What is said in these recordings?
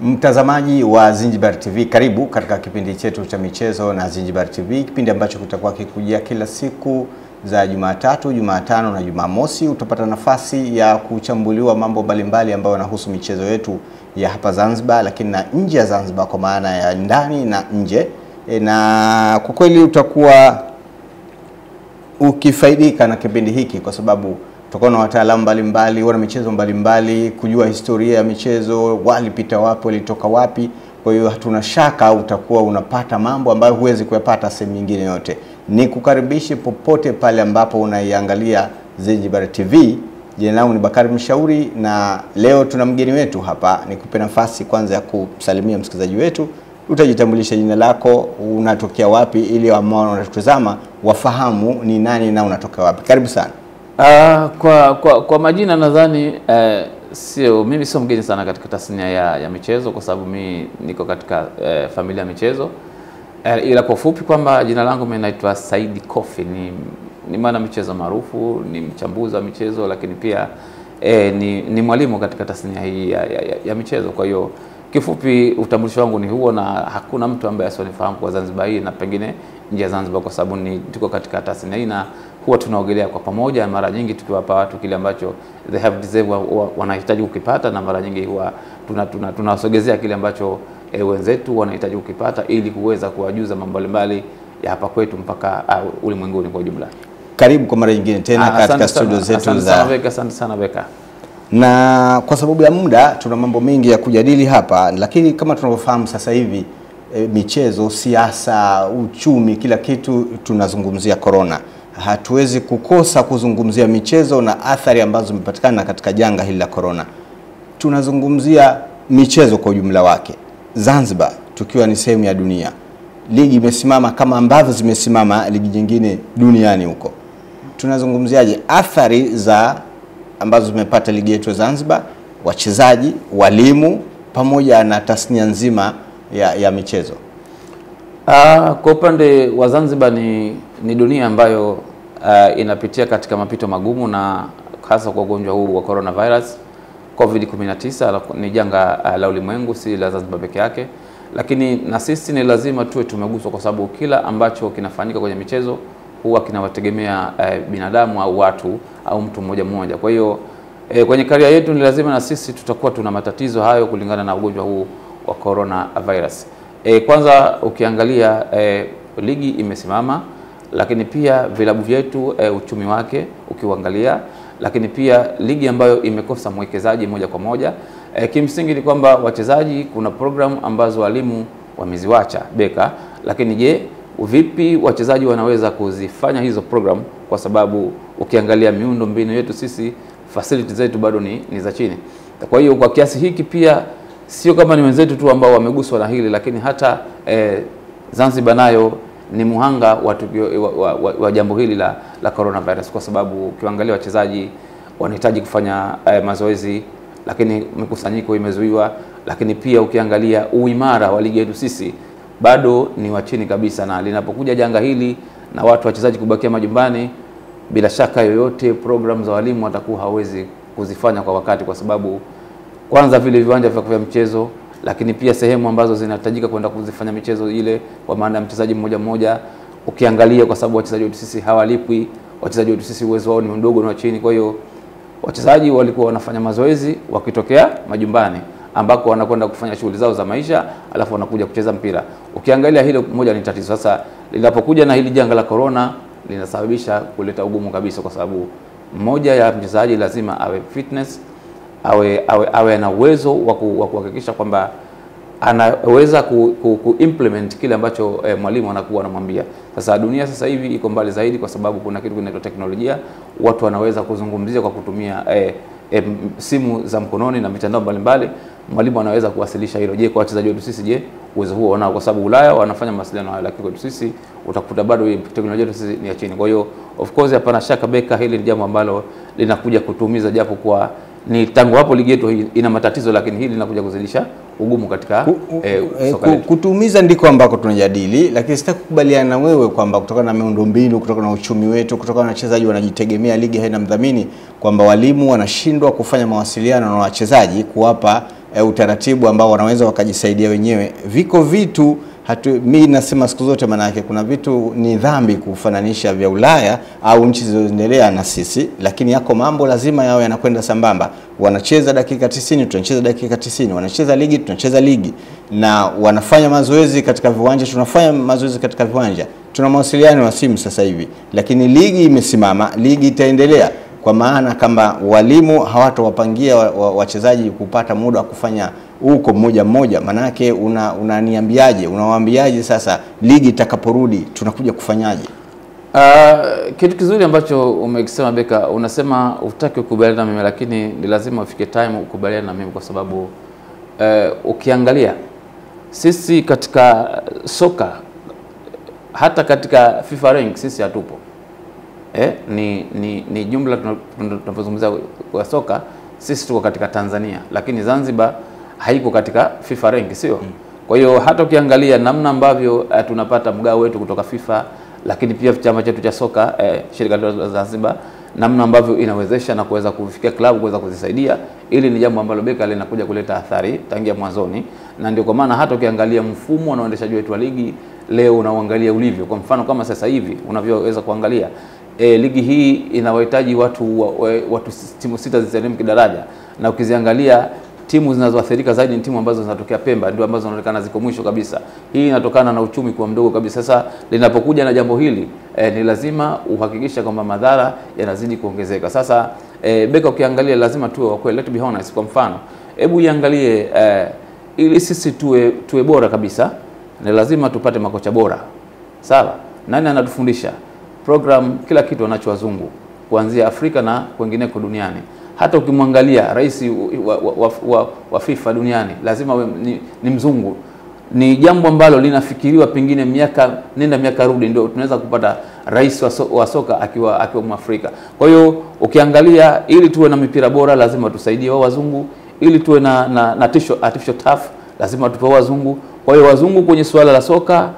Mtazamaji wa Zinjibar TV, karibu katika kipindi chetu cha michezo na Zinjibar TV, kipindi ambacho kitakuwa kikujia kila siku za Jumatatu, Jumatano na Jumamosi. Utapata nafasi ya kuchambuliwa mambo mbalimbali ambayo yanahusu michezo yetu ya hapa Zanzibar, lakini na nje ya Zanzibar, kwa maana ya ndani na nje. Na kwa kweli utakuwa ukifaidika na kipindi hiki kwa sababu tutakuwa na wataalamu mbalimbali, wana michezo mbalimbali, kujua historia ya michezo, walipita wapi, walitoka wapi. Kwa hiyo hatuna shaka utakuwa unapata mambo ambayo huwezi kuyapata sehemu nyingine yote. Nikukaribishe popote pale ambapo unaiangalia Zinjibar TV. Jina langu ni Bakari Mshauri na leo tuna mgeni wetu hapa. Nikupe nafasi kwanza ya kusalimia msikilizaji wetu. Utajitambulisha jina lako, unatokea wapi, ili ambao wanatutazama wafahamu ni nani na unatokea wapi. Karibu sana. Kwa majina nadhani mimi sio mgeni sana katika tasnia ya michezo, kwa sababu mimi niko katika familia ya michezo. Ila kwa ufupi kwamba jina langu mimi naitwa Saidi Kofi, ni mwana michezo maarufu, ni mchambuzi wa michezo, lakini pia ni mwalimu katika tasnia hii ya michezo. Kwa hiyo kifupi utambulisho wangu ni huo, na hakuna mtu ambaye asionifahamu kwa Zanzibar hii na pengine nje ya Zanzibar, kwa sababu tuko katika tasnia hii na huwa tunaogelea kwa pamoja, mara nyingi tukiwapa watu kile ambacho they have deserve, wanahitaji kukipata, na mara nyingi huwa tunawasogezea kile ambacho wenzetu wanahitaji kukipata ili kuweza kuwajuza mambo mbalimbali ya hapa kwetu mpaka ulimwenguni kwa ujumla. Karibu kwa mara nyingine tena katika studio zetu za Asante sana Beka. Na kwa sababu ya muda tuna mambo mengi ya kujadili hapa, lakini kama tunavyofahamu sasa hivi michezo, siasa, uchumi, kila kitu tunazungumzia corona. Hatuwezi kukosa kuzungumzia michezo na athari ambazo zimepatikana katika janga hili la corona. Tunazungumzia michezo kwa ujumla wake. Zanzibar tukiwa ni sehemu ya dunia, ligi imesimama kama ambavyo zimesimama ligi nyingine duniani huko. Tunazungumziaje athari za ambazo zimepata ligi yetu ya Zanzibar, wachezaji, walimu pamoja na tasnia nzima ya michezo? Kwa upande wa Zanzibar ni dunia ambayo inapitia katika mapito magumu, na hasa kwa ugonjwa huu wa coronavirus COVID-19. Ni janga la ulimwengu, si la Zanzibar peke yake, lakini na sisi ni lazima tuwe tumeguswa, kwa sababu kila ambacho kinafanyika kwenye michezo huwa kinawategemea binadamu au watu au mtu mmoja mmoja. Kwa hiyo kwenye karia yetu ni lazima na sisi tutakuwa tuna matatizo hayo kulingana na ugonjwa huu wa coronavirus. Kwanza ukiangalia ligi imesimama, lakini pia vilabu vyetu uchumi wake ukiangalia, lakini pia ligi ambayo imekosa mwekezaji moja kwa moja. Kimsingi ni kwamba wachezaji, kuna program ambazo walimu wameziwacha Beka, lakini je, vipi wachezaji wanaweza kuzifanya hizo program? Kwa sababu ukiangalia miundo mbinu yetu sisi, facilities zetu bado ni za chini. Kwa hiyo kwa kiasi hiki pia sio kama ni wenzetu tu ambao wameguswa na hili, lakini hata Zanzibar nayo ni muhanga wa jambo hili la coronavirus, kwa sababu ukiangalia wachezaji wanahitaji kufanya mazoezi, lakini mikusanyiko imezuiwa. Lakini pia ukiangalia uimara wa ligi yetu sisi bado ni wa chini kabisa, na linapokuja janga hili na watu wachezaji kubakia majumbani, bila shaka yoyote program za walimu watakuwa hawezi kuzifanya kwa wakati, kwa sababu kwanza vile viwanja vya mchezo, lakini pia sehemu ambazo zinahitajika kwenda kuzifanya michezo ile, kwa maana ya mchezaji mmoja mmoja, ukiangalia kwa sababu wachezaji wetu sisi hawalipwi, wachezaji wetu sisi uwezo wao ni mdogo na chini. Kwa hiyo wachezaji walikuwa wanafanya mazoezi wakitokea majumbani, ambako wanakwenda kufanya shughuli zao za maisha, alafu wanakuja kucheza mpira. Ukiangalia hilo moja ni tatizo. Sasa linapokuja na hili janga la corona linasababisha kuleta ugumu kabisa, kwa sababu mmoja ya mchezaji lazima awe fitness, awe na uwezo wa kuhakikisha kwamba anaweza kuimplement kile ambacho mwalimu anakuwa anamwambia. Sasa dunia sasa hivi iko mbali zaidi, kwa sababu kuna kitu kinaitwa teknolojia. Watu wanaweza kuzungumzia kwa kutumia simu za mkononi na mitandao mbalimbali. Mwalimu anaweza kuwasilisha hilo. Je, kwa wachezaji wetu sisi, je, uwezo huo wanao? Kwa sababu Ulaya wanafanya mawasiliano hayo, lakini kwetu sisi utakuta bado teknolojia yetu sisi ni ya chini. Kwa hiyo of course hapana shaka Beka, hili ni jambo ambalo linakuja kutumiza, japo kwa ni tangu hapo ligi yetu ina matatizo, lakini hili linakuja kuzidisha ugumu katika soka letu. Kutumiza ndiko ambako tunajadili, lakini sitaki kukubaliana na wewe kwamba kutokana na miundombinu, kutokana na uchumi wetu, kutokana na wachezaji wanajitegemea, ligi haina mdhamini, kwamba walimu wanashindwa kufanya mawasiliano na wachezaji kuwapa utaratibu ambao wanaweza wakajisaidia wenyewe. Viko vitu mimi nasema siku zote, maana yake kuna vitu ni dhambi kufananisha vya Ulaya au nchi zilizoendelea na sisi, lakini yako mambo lazima yao yanakwenda sambamba. Wanacheza dakika 90, tunacheza dakika 90. Wanacheza ligi, tunacheza ligi. Na wanafanya mazoezi katika viwanja, tunafanya mazoezi katika viwanja. Tuna mawasiliano ya simu sasa hivi, lakini ligi imesimama, ligi itaendelea. Kwa maana kama walimu hawatowapangia wachezaji kupata muda wa kufanya huko mmoja mmoja, manake unaniambiaje, unawaambiaje sasa ligi itakaporudi tunakuja kufanyaje? Kitu kizuri ambacho umekisema Beka, unasema utaki kukubaliana na mimi, lakini ni lazima ufike time ukubaliane na mimi, kwa sababu ukiangalia sisi katika soka, hata katika FIFA rank sisi hatupo. Ni jumla tunapozungumzia kwa soka sisi tuko katika Tanzania, lakini Zanzibar haiko katika FIFA rank, sio? Kwa hiyo hata ukiangalia namna ambavyo tunapata mgao wetu kutoka FIFA, lakini pia chama chetu cha soka shirika la Zanzibar, namna ambavyo inawezesha na kuweza kufikia klabu kuweza kuzisaidia, ili ni jambo ambalo Beka linakuja kuleta athari tangia mwanzoni. Na ndio kwa maana hata ukiangalia mfumo wa uendeshaji wetu wa ligi leo, unaangalia ulivyo, kwa mfano kama sasa hivi unavyoweza kuangalia ligi hii inawahitaji watu timu 6 ziteremke daraja, na ukiziangalia timu zinazoathirika zaidi ni timu ambazo zinatokea Pemba, ndio ambazo zinaonekana ziko mwisho kabisa. Hii inatokana na uchumi kwa mdogo kabisa. Sasa linapokuja na jambo hili ni lazima uhakikisha kwamba madhara yanazidi kuongezeka. Sasa Beka, ukiangalia lazima tuwe wa kweli, let's be honest. Kwa mfano, hebu iangalie ili sisi tuwe bora kabisa, ni lazima tupate makocha bora. Sawa? Nani anatufundisha? Program, kila kitu wanacho wazungu kuanzia Afrika na kwingineko duniani. Hata ukimwangalia rais wa FIFA duniani lazima ni mzungu. Ni jambo ambalo linafikiriwa pengine miaka rudi ndio tunaweza kupata rais wa soka akiwa Mwafrika. Kwa hiyo ukiangalia, ili tuwe na mipira bora lazima tusaidie wao wazungu, ili tuwe na artificial turf lazima tupe wazungu. Kwa hiyo wazungu kwenye suala la soka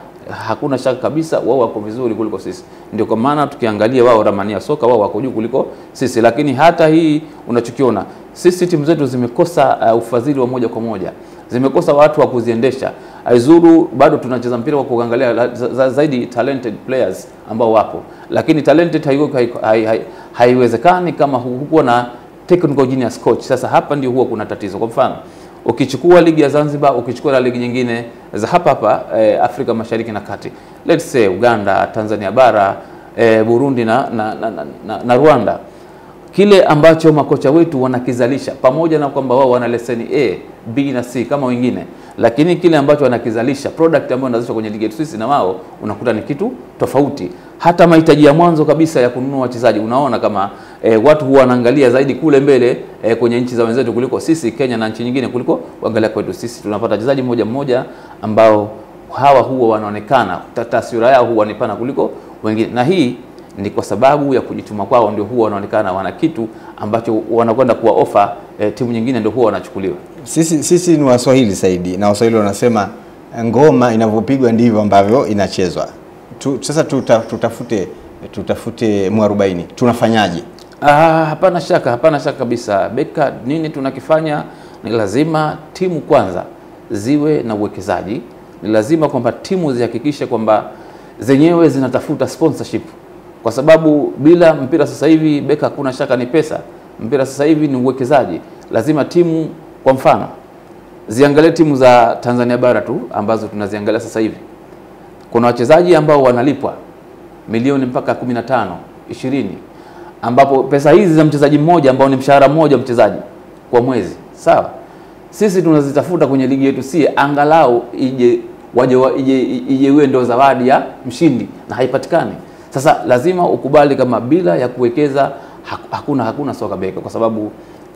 hakuna shaka kabisa wao wako vizuri kuliko sisi. Ndio kwa maana tukiangalia wao ramani ya soka wao wako juu kuliko sisi. Lakini hata hii unachokiona, sisi timu zetu zimekosa ufadhili wa moja kwa moja, zimekosa watu wa kuziendesha. Aizuru bado tunacheza mpira kwa kuangalia zaidi talented players ambao wapo, lakini talented haiwezekani kama hukuwa na technical genius coach. Sasa hapa ndio huwa kuna tatizo. Kwa mfano, ukichukua ligi ya Zanzibar, ukichukua na ligi nyingine za hapa Afrika Mashariki na Kati, let's say Uganda, Tanzania bara, Burundi na Rwanda, kile ambacho makocha wetu wanakizalisha, pamoja na kwamba wao wana leseni A, B na C kama wengine, lakini kile ambacho wanakizalisha, product ambayo wanazalisha kwenye ligi yetu sisi na wao, unakuta ni kitu tofauti. Hata mahitaji ya mwanzo kabisa ya kununua wachezaji, unaona kama watu huwa wanaangalia zaidi kule mbele kwenye nchi za wenzetu kuliko sisi Kenya na nchi nyingine kuliko kuangalia kwetu sisi. Tunapata wachezaji mmoja ambao hawa huwa wanaonekana taswira yao huwa ni pana kuliko wengine, na hii ni kwa sababu ya kujituma kwao, ndio huwa wanaonekana wana kitu ambacho wanakwenda kuwa offer timu nyingine, ndio huwa wanachukuliwa. Sisi ni Waswahili zaidi, na Waswahili wanasema ngoma inavyopigwa ndivyo ambavyo inachezwa. Sasa tutafute mwarobaini. Tunafanyaje? Hapana shaka kabisa Beka, nini tunakifanya ni lazima timu kwanza ziwe na uwekezaji. Ni lazima kwamba timu zihakikishe kwamba zenyewe zinatafuta sponsorship, kwa sababu bila mpira sasa hivi Beka, hakuna shaka ni pesa. Mpira sasa hivi ni uwekezaji. Lazima timu, kwa mfano, ziangalie timu za Tanzania bara tu ambazo tunaziangalia sasa hivi. Kuna wachezaji ambao wanalipwa milioni mpaka 15, 20, ambapo pesa hizi za mchezaji mmoja ambao ni mshahara mmoja mchezaji kwa mwezi. Sawa? Sisi tunazitafuta kwenye ligi yetu, si angalau ije iwe ndio zawadi ya mshindi, na haipatikani. Sasa lazima ukubali kama bila ya kuwekeza hakuna soka Beka, kwa sababu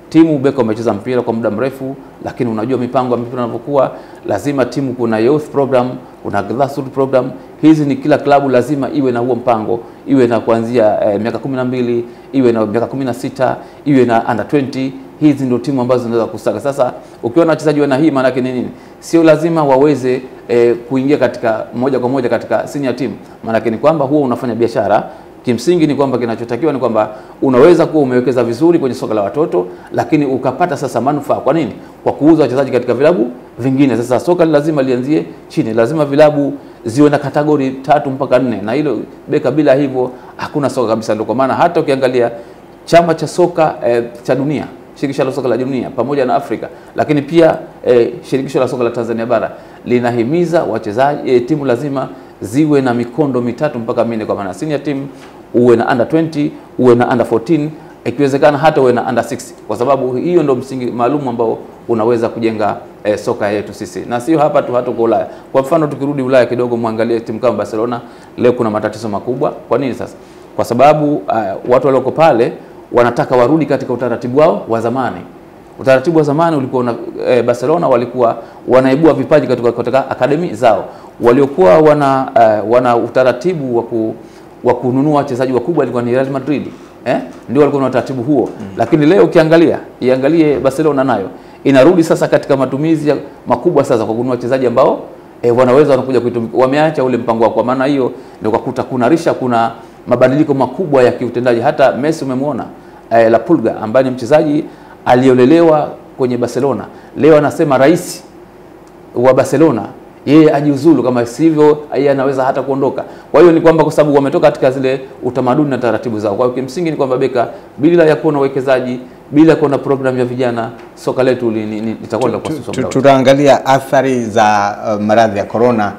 timu Beka umecheza mpira kwa muda mrefu, lakini unajua mipango ya mpira inavyokuwa. Lazima timu, kuna youth program, kuna grassroots program. Hizi ni kila klabu lazima iwe na huo mpango, iwe na kuanzia miaka 12, iwe na miaka 16, iwe na under 20. Hizi ndio timu ambazo zinaweza kusaka. Sasa ukiona wachezaji wana hii, maana yake nini? Sio lazima waweze kuingia katika moja kwa moja katika senior team. Maana yake ni kwamba huo unafanya biashara Kimsingi ni kwamba kinachotakiwa ni kwamba unaweza kuwa umewekeza vizuri kwenye soka la watoto, lakini ukapata sasa manufaa. Kwa nini? Kwa kuuza wachezaji katika vilabu vingine. Sasa soka lazima lianzie chini, lazima vilabu ziwe na kategori 3 mpaka 4, na hilo Beka, bila hivyo hakuna soka kabisa. Ndio kwa maana hata ukiangalia chama cha soka cha dunia, shirikisho la soka la dunia pamoja na Afrika, lakini pia shirikisho la soka la Tanzania bara linahimiza wachezaji timu lazima ziwe na mikondo 3 mpaka 4, kwa maana senior team uwe na under 20, uwe na under 14, ikiwezekana hata uwe na under 6, kwa sababu hiyo ndio msingi maalum ambao unaweza kujenga soka yetu sisi, na sio hapa tu, hata kwa Ulaya. Kwa mfano tukirudi Ulaya kidogo, muangalie timu kama Barcelona leo kuna matatizo makubwa. Kwa nini sasa? Kwa sababu watu walioko pale wanataka warudi katika utaratibu wao wa zamani. Utaratibu wa zamani ulikuwa Barcelona walikuwa wanaibua vipaji katika akademi zao. Waliokuwa wana utaratibu wa kununua wachezaji wakubwa ilikuwa ni Real Madrid. Ndio walikuwa na utaratibu huo. Lakini leo iangalie Barcelona nayo inarudi sasa katika matumizi makubwa sasa kwa kununua wachezaji ambao wanakuja kuitumika. Wameacha ule mpango wao. Kwa maana hiyo ndio kukuta kuna mabadiliko makubwa ya kiutendaji. Hata Messi umemwona La Pulga ambaye ni mchezaji aliolelewa kwenye Barcelona, leo anasema rais wa Barcelona yeye ajiuzulu, kama sivyo yeye anaweza hata kuondoka. Kwa hiyo ni kwamba kwa sababu wametoka katika zile utamaduni na taratibu zao. Kwa hiyo kimsingi ni kwamba Beka, bila ya kuona uwekezaji, bila kuona program ya vijana, soka letu litakwenda kwa sasa. Tutaangalia athari za maradhi ya corona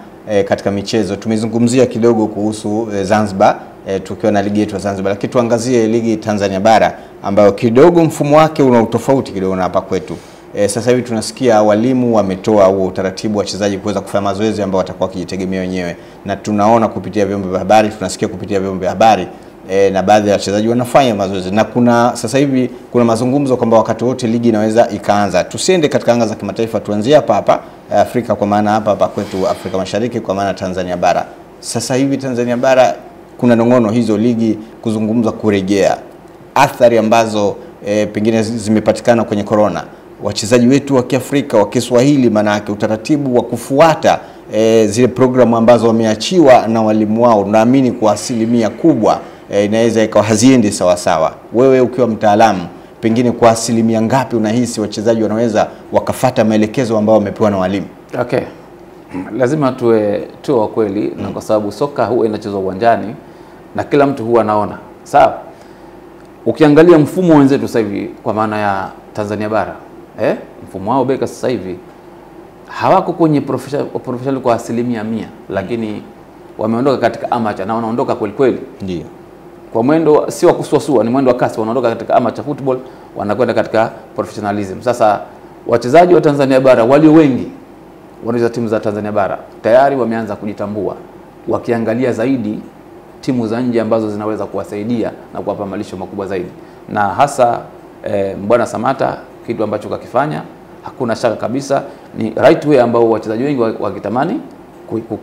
katika michezo. Tumezungumzia kidogo kuhusu Zanzibar tukiwa na ligi yetu ya Zanzibar, lakini tuangazie ligi Tanzania bara ambayo kidogo mfumo wake una utofauti kidogo na hapa kwetu. Sasa hivi tunasikia walimu wametoa huo utaratibu wa wachezaji kuweza kufanya mazoezi ambao watakuwa wakijitegemea wenyewe, na tunaona kupitia vyombo vya habari, tunasikia kupitia vyombo vya habari na baadhi ya wachezaji wanafanya mazoezi, na sasa hivi kuna mazungumzo kwamba wakati wote ligi inaweza ikaanza. Tusiende katika anga za kimataifa, tuanzie hapa Afrika, kwa maana hapa kwetu Afrika Mashariki, kwa maana Tanzania bara. Sasa hivi Tanzania bara kuna nongono hizo ligi kuzungumza kurejea, athari ambazo pengine zimepatikana kwenye corona. Wachezaji wetu wa Kiafrika wa Kiswahili, maana yake utaratibu wa kufuata zile programu ambazo wameachiwa na walimu wao, naamini kwa asilimia kubwa inaweza ikawa haziendi sawa sawa. Wewe ukiwa mtaalamu, pengine kwa asilimia ngapi unahisi wachezaji wanaweza wakafata maelekezo ambao wamepewa na walimu? Okay. Lazima tuwe wa kweli, na kwa sababu soka huwa inachezwa uwanjani na kila mtu huwa anaona. Sawa? Ukiangalia mfumo wenzetu sasa hivi kwa maana ya Tanzania bara, mfumo wao Beka sasa hivi hawako kwenye professional kwa asilimia 100, lakini wameondoka katika amateur na wanaondoka kweli kweli. Ndio. Kwa mwendo si wa kusuasua, ni mwendo wa kasi, wanaondoka katika amateur football wanakwenda katika professionalism. Sasa wachezaji wa Tanzania bara walio wengi wanaweza timu za Tanzania bara tayari wameanza kujitambua, wakiangalia zaidi timu za nje ambazo zinaweza kuwasaidia na kuwapa malisho makubwa zaidi. Na hasa Mbwana Samata, kitu ambacho kakifanya hakuna shaka kabisa ni right way ambao wachezaji wengi wakitamani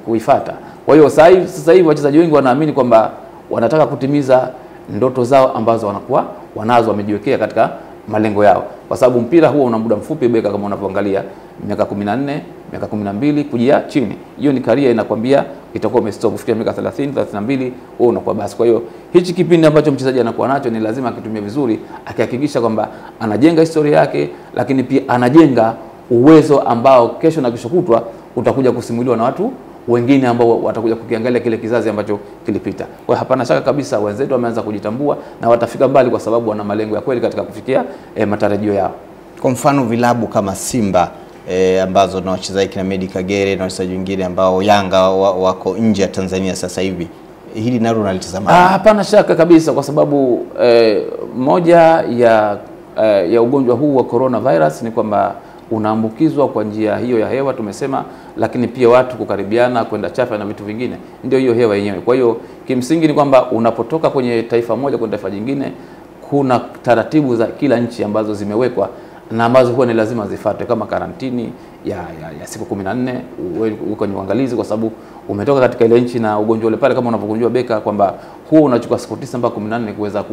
kuifuata. Kwa hiyo sasa hivi wachezaji wengi wanaamini kwamba wanataka kutimiza ndoto zao ambazo wanakuwa wanazo, wamejiwekea katika malengo yao, kwa sababu mpira huo una muda mfupi Beka, kama unavyoangalia miaka 14, miaka 12 kujia chini. Hiyo ni career inakwambia itakuwa umestop kufikia miaka 30, 32 wewe unakuwa basi. Kwa hiyo hichi kipindi ambacho mchezaji anakuwa nacho ni lazima akitumie vizuri, akihakikisha kwamba anajenga historia yake, lakini pia anajenga uwezo ambao kesho na kesho kutwa utakuja kusimuliwa na watu wengine ambao watakuja kukiangalia kile kizazi ambacho kilipita. Kwa hiyo hapana shaka kabisa wenzetu wameanza kujitambua na watafika mbali, kwa sababu wana malengo ya kweli katika kufikia matarajio yao. Kwa mfano vilabu kama Simba ambazo na wachezaji kina Medi Kagere na wachezaji wengine ambao Yanga wako nje ya Tanzania sasa hivi, hili nalo nalitazama? Hapana shaka kabisa, kwa sababu moja ya ugonjwa huu wa coronavirus ni kwamba unaambukizwa kwa njia hiyo ya hewa tumesema, lakini pia watu kukaribiana, kwenda chafa na vitu vingine, ndio hiyo hewa yenyewe. Kwa hiyo kimsingi ni kwamba unapotoka kwenye taifa moja kwenda taifa jingine, kuna taratibu za kila nchi ambazo zimewekwa na ambazo huwa ni lazima zifuatwe, kama karantini ya siku 14 uko kwenye uangalizi, kwa sababu umetoka katika ile nchi na ugonjwa ule pale, kama unavyojua Beka kwamba huo unachukua siku 9 mpaka 14 kuweza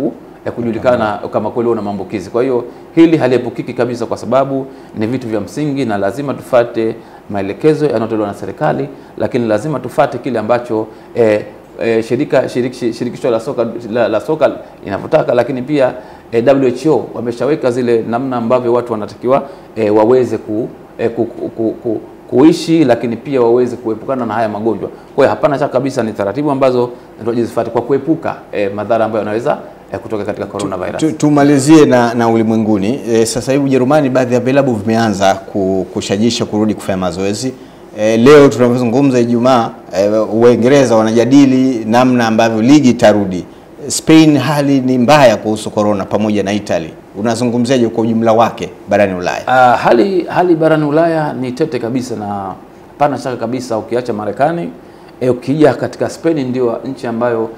kujulikana kama kweli una maambukizi. Kwa hiyo hili haliepukiki kabisa, kwa sababu ni vitu vya msingi na lazima tufate maelekezo yanayotolewa na serikali, lakini lazima tufate kile ambacho shirikisho la soka inavyotaka, lakini pia WHO wameshaweka zile namna ambavyo watu wanatakiwa waweze kuishi, lakini pia waweze kuepukana na haya magonjwa. Kwa hiyo hapana shaka kabisa ni taratibu ambazo tunajifuata kwa kuepuka madhara ambayo yanaweza kutoka katika coronavirus. Tumalizie na ulimwenguni. Sasa hivi Ujerumani, baadhi ya vilabu vimeanza kushajisha kurudi kufanya mazoezi. Leo tunavyozungumza Ijumaa, Uingereza wanajadili namna ambavyo ligi itarudi. Spain hali ni mbaya kuhusu corona pamoja na Italy. Unazungumziaje kwa ujumla wake barani Ulaya? Hali barani Ulaya ni tete kabisa, na hapana shaka kabisa ukiacha Marekani, ukija katika Spain ndio nchi ambayo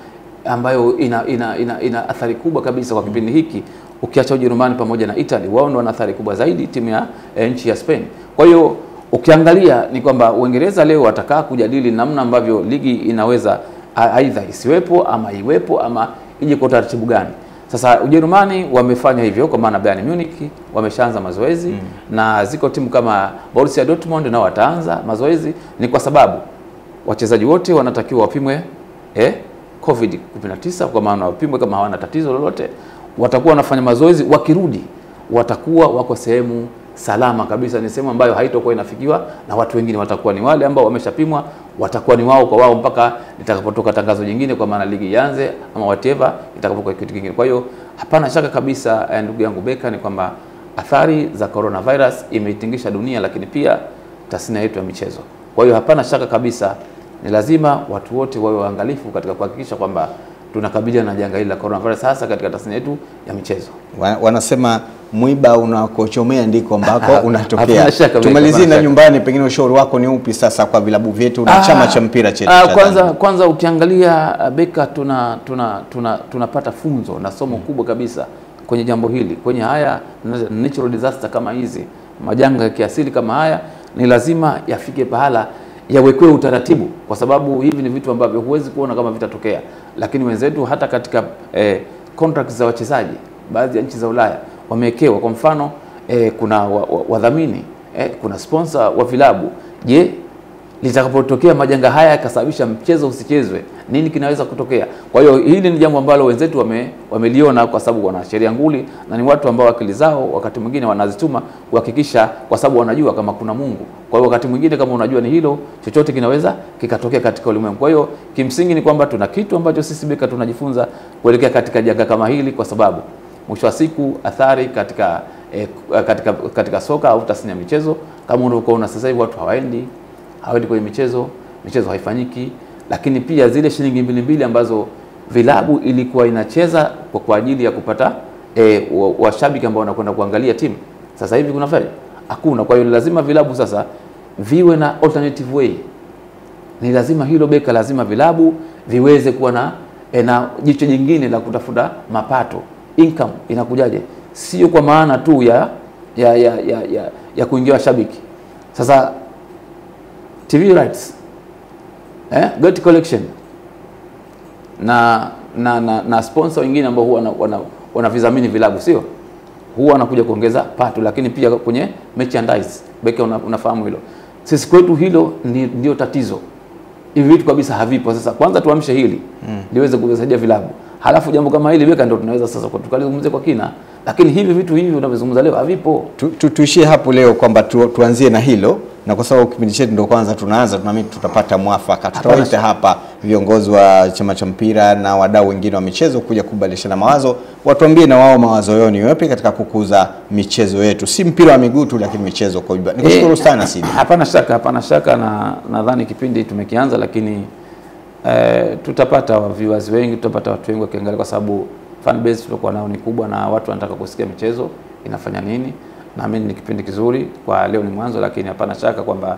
ina athari kubwa kabisa kwa kipindi hiki. Ukiacha Ujerumani pamoja na Italy, wao ndio wana athari kubwa zaidi, timu ya nchi ya Spain. Kwa hiyo ukiangalia ni kwamba Uingereza leo watakaa kujadili namna ambavyo ligi inaweza aidha isiwepo ama iwepo ama ije kwa taratibu gani. Sasa Ujerumani wamefanya hivyo, kwa maana Bayern Munich wameshaanza mazoezi na ziko timu kama Borussia Dortmund nao wataanza mazoezi. Ni kwa sababu wachezaji wote wanatakiwa wapimwe COVID-19, kwa maana wapimwe kama hawana tatizo lolote. Watakuwa wanafanya mazoezi, wakirudi watakuwa wako sehemu salama kabisa, ni sehemu ambayo haitakuwa inafikiwa na watu wengine. Watakuwa ni wale ambao wameshapimwa, watakuwa ni wao kwa wao mpaka litakapotoka tangazo jingine, kwa maana ligi ianze ama whatever itakapokuwa kitu kingine. Kwa hiyo hapana shaka kabisa, ndugu yangu Beka, ni kwamba athari za coronavirus imeitingisha dunia, lakini pia tasnia yetu ya michezo. Kwa hiyo hapana shaka kabisa ni lazima watu wote wawe waangalifu katika kuhakikisha kwamba tunakabiliana na janga hili la coronavirus, hasa katika tasnia yetu ya michezo. Wanasema mwiba unakochomea ndiko ambako unatokea. Tumalizie na nyumbani, pengine ushauri wako ni upi sasa kwa vilabu vyetu na chama cha mpira chetu? Kwanza ukiangalia Beka, tunapata funzo na somo kubwa kabisa kwenye jambo hili. Kwenye haya natural disaster kama hizi, majanga ya kiasili kama haya, ni lazima yafike pahala yawekwe utaratibu, kwa sababu hivi ni vitu ambavyo huwezi kuona kama vitatokea. Lakini wenzetu hata katika contracts za wachezaji, baadhi ya nchi za Ulaya wamewekewa, kwa mfano kuna wadhamini, kuna sponsor wa vilabu. Je, litakapotokea majanga haya yakasababisha mchezo usichezwe, nini kinaweza kutokea? Kwa hiyo hili ni jambo ambalo wenzetu wameliona, kwa sababu wana sheria nguli na ni watu ambao akili zao wakati mwingine wanazituma kuhakikisha, kwa sababu wanajua kama kuna Mungu. Kwa hiyo wakati mwingine kama unajua ni hilo, chochote kinaweza kikatokea katika ulimwengu. Kwa hiyo kimsingi ni kwamba tuna kitu ambacho sisi Beka tunajifunza kuelekea katika janga kama hili, kwa sababu mwisho wa siku athari katika soka au tasnia ya michezo, kama unavyoona sasa hivi watu hawaendi kwenye michezo haifanyiki. Lakini pia zile shilingi 2 ambazo vilabu ilikuwa inacheza kwa ajili ya kupata washabiki ambao wanakwenda kuangalia timu, sasa hivi kuna faida hakuna. Kwa hiyo lazima vilabu sasa viwe na alternative way. Ni lazima hilo Beka, lazima vilabu viweze kuwa na jicho jingine la kutafuta mapato. Income inakujaje? Sio kwa maana tu ya kuingia washabiki. Sasa TV rights, gate collection na sponsor wengine ambao huwa wanavizamini vilabu, sio huwa wanakuja kuongeza pato. Lakini pia kwenye merchandise Beka, unafahamu hilo. Sisi kwetu hilo ndio tatizo. Hivi vitu kabisa havipo. Sasa kwanza tuamshe hili liweze kusaidia vilabu, halafu jambo kama hili Beka ndio tunaweza sasa tukalizungumzia kwa kina. Lakini hivi vitu hivi unavyozungumza leo havipo. Tuishie hapo leo kwamba tuanzie na hilo, na kwa sababu kipindi chetu ndio kwanza tunaanza, tunaamini tutapata mwafaka. Tutawaita hapa viongozi wa chama cha mpira na wadau wengine wa michezo kuja kubadilishana mawazo, watuambie na wao mawazo yao ni yapi katika kukuza michezo yetu, si mpira wa miguu tu, lakini michezo kwa ujumla. Nikushukuru sana Sidi. Hapana shaka na nadhani kipindi tumekianza, lakini tutapata viewers wengi, tutapata watu wengi wakiangalia, kwa sababu fan base tulikuwa nao ni kubwa na watu wanataka kusikia michezo inafanya nini. Naamini ni kipindi kizuri. Kwa leo ni mwanzo, lakini hapana shaka kwamba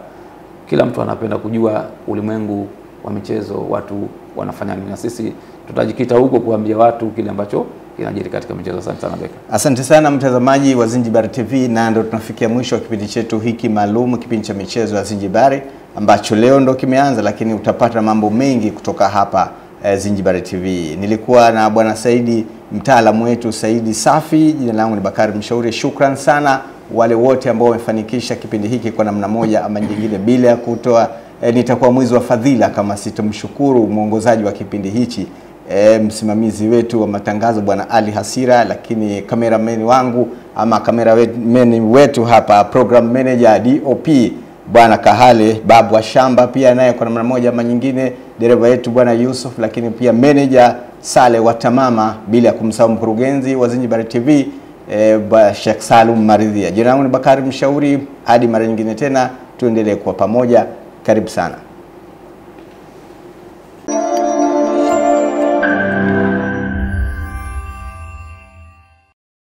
kila mtu anapenda kujua ulimwengu wa michezo, watu wanafanya nini, na sisi tutajikita huko kuambia watu kile ambacho kinajiri katika michezo. Asante sana Beka. Asante sana mtazamaji wa Zinjibari TV, na ndio tunafikia mwisho wa kipindi chetu hiki maalum, kipindi cha michezo ya Zinjibari ambacho leo ndo kimeanza, lakini utapata mambo mengi kutoka hapa Zinjibari TV. Nilikuwa na bwana Saidi, mtaalamu wetu Saidi Safi. Jina langu ni Bakari Mshauri. Shukran sana wale wote ambao wamefanikisha kipindi hiki kwa namna moja ama nyingine, bila ya kutoa nitakuwa mwizi wa fadhila kama sitamshukuru mwongozaji wa kipindi hichi, msimamizi wetu wa matangazo Bwana Ali Hasira, lakini cameraman wangu ama cameraman wetu hapa, program manager DOP Bwana Kahale Babu wa Shamba, pia naye kwa namna moja ama nyingine, dereva wetu Bwana Yusuf, lakini pia manager Sale wa Tamama, bila kumsahau mkurugenzi wa Zinjibari TV Sheikh Salum Maridhia. Jina langu ni Bakari Mshauri, hadi mara nyingine tena tuendelee kwa pamoja. Karibu sana.